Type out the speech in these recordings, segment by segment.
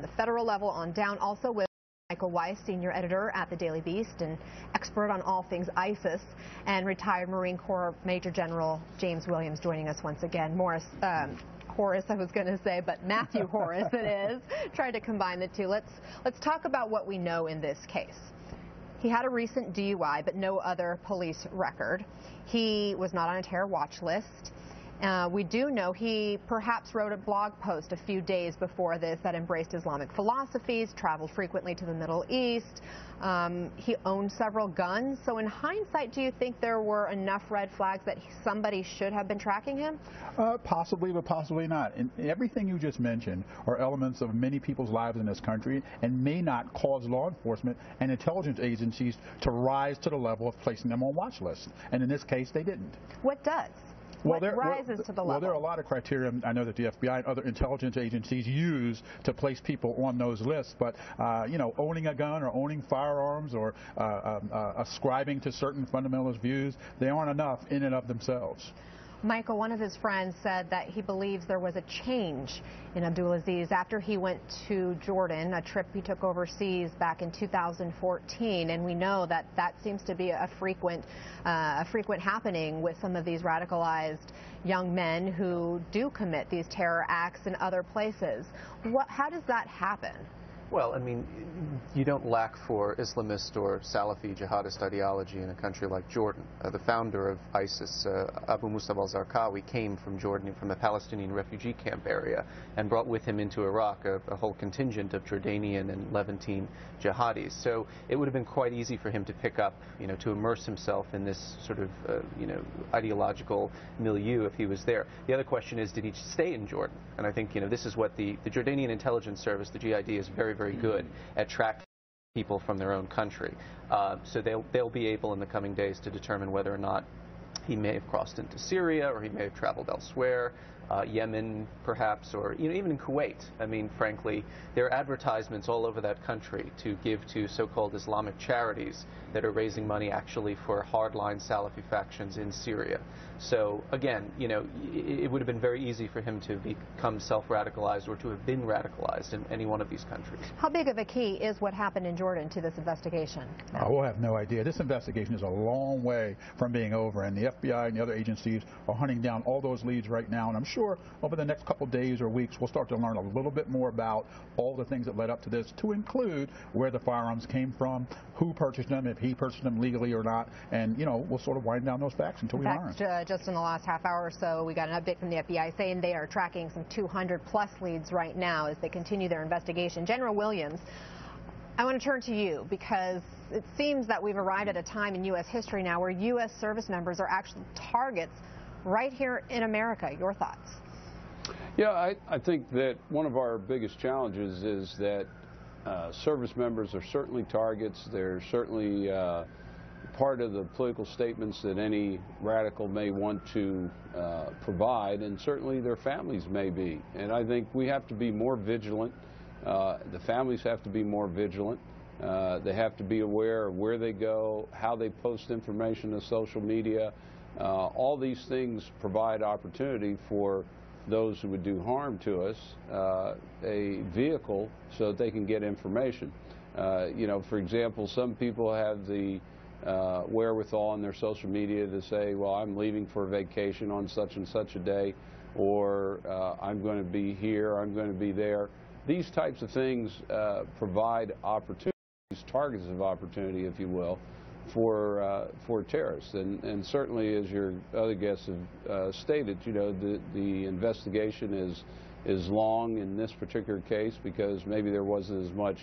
the federal level on down. Also with Michael Weiss, senior editor at the Daily Beast and expert on all things ISIS, and retired Marine Corps Major General James Williams joining us once again. Horace, I was going to say, but Matthew Horace it is. Trying to combine the two. Let's talk about what we know in this case. He had a recent DUI, but no other police record. He was not on a terror watch list. We do know he perhaps wrote a blog post a few days before this that embraced Islamic philosophies, traveled frequently to the Middle East. He owned several guns. So in hindsight, do you think there were enough red flags that somebody should have been tracking him? Possibly, but possibly not. And everything you just mentioned are elements of many people's lives in this country and may not cause law enforcement and intelligence agencies to rise to the level of placing them on watch lists. And in this case, they didn't. What does? What rises to the level? Well, there are a lot of criteria I know that the FBI and other intelligence agencies use to place people on those lists. But, you know, owning a gun or owning firearms or ascribing to certain fundamentalist views, they aren't enough in and of themselves. Michael, one of his friends said that he believes there was a change in Abdulaziz after he went to Jordan, a trip he took overseas back in 2014, and we know that that seems to be a frequent happening with some of these radicalized young men who do commit these terror acts in other places. How does that happen? Well, I mean, you don't lack for Islamist or Salafi jihadist ideology in a country like Jordan. The founder of ISIS, Abu Musab al-Zarqawi, came from Jordan, from the Palestinian refugee camp area, and brought with him into Iraq a whole contingent of Jordanian and Levantine jihadis. So it would have been quite easy for him to pick up, you know, to immerse himself in this sort of, you know, ideological milieu if he was there. The other question is, did he stay in Jordan? And I think, you know, this is what the Jordanian intelligence service, the GID, is very good at tracking people from their own country. So they'll be able in the coming days to determine whether or not he may have crossed into Syria or he may have traveled elsewhere, Yemen perhaps, or even in Kuwait. I mean, frankly, there are advertisements all over that country to give to so-called Islamic charities that are raising money actually for hardline Salafi factions in Syria. So again, you know, it would have been very easy for him to become self-radicalized or to have been radicalized in any one of these countries. How big of a key is what happened in Jordan to this investigation? We'll have no idea. This investigation is a long way from being over, and the FBI and the other agencies are hunting down all those leads right now, and I'm sure over the next couple days or weeks we'll start to learn a little bit more about all the things that led up to this, to include where the firearms came from, who purchased them, if he purchased them legally or not, and, you know, we'll sort of wind down those facts until we learn. Just in the last half hour or so, we got an update from the FBI saying they are tracking some 200-plus leads right now as they continue their investigation. General Williams, I want to turn to you because it seems that we've arrived at a time in U.S. history now where U.S. service members are actually targets right here in America. Your thoughts? Yeah, I think that one of our biggest challenges is that service members are certainly targets. They're certainly part of the political statements that any radical may want to provide, and certainly their families may be. And I think we have to be more vigilant. The families have to be more vigilant. They have to be aware of where they go, how they post information to social media. All these things provide opportunity for those who would do harm to us a vehicle so that they can get information. You know, for example, some people have the wherewithal on their social media to say, well, I'm leaving for vacation on such and such a day, or I'm going to be here, I'm going to be there. These types of things provide opportunities, targets of opportunity, if you will, for terrorists. And certainly, as your other guests have stated, you know, the investigation is long in this particular case because maybe there wasn't as much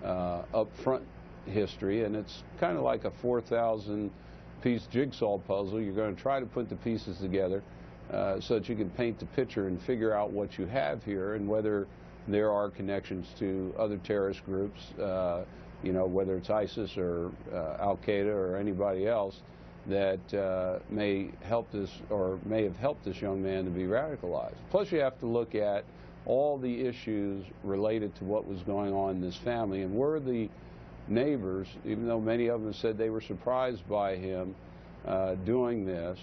upfront history, and it's kind of like a 4,000-piece jigsaw puzzle. You're going to try to put the pieces together so that you can paint the picture and figure out what you have here and whether there are connections to other terrorist groups, you know, whether it's ISIS or Al-Qaeda or anybody else that may help this or may have helped this young man to be radicalized. Plus, you have to look at all the issues related to what was going on in this family, and were the neighbors, even though many of them said they were surprised by him doing this,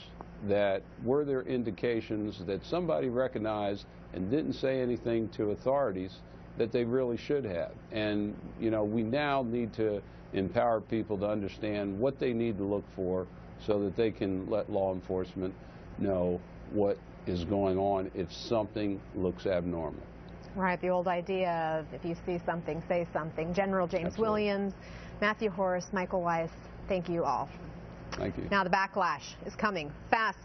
that were there indications that somebody recognized and didn't say anything to authorities that they really should have. And, you know, we now need to empower people to understand what they need to look for so that they can let law enforcement know what is going on if something looks abnormal. Right, the old idea of if you see something, say something. General James Williams, Matthew Horace, Michael Weiss, thank you all. Thank you. Now the backlash is coming fast.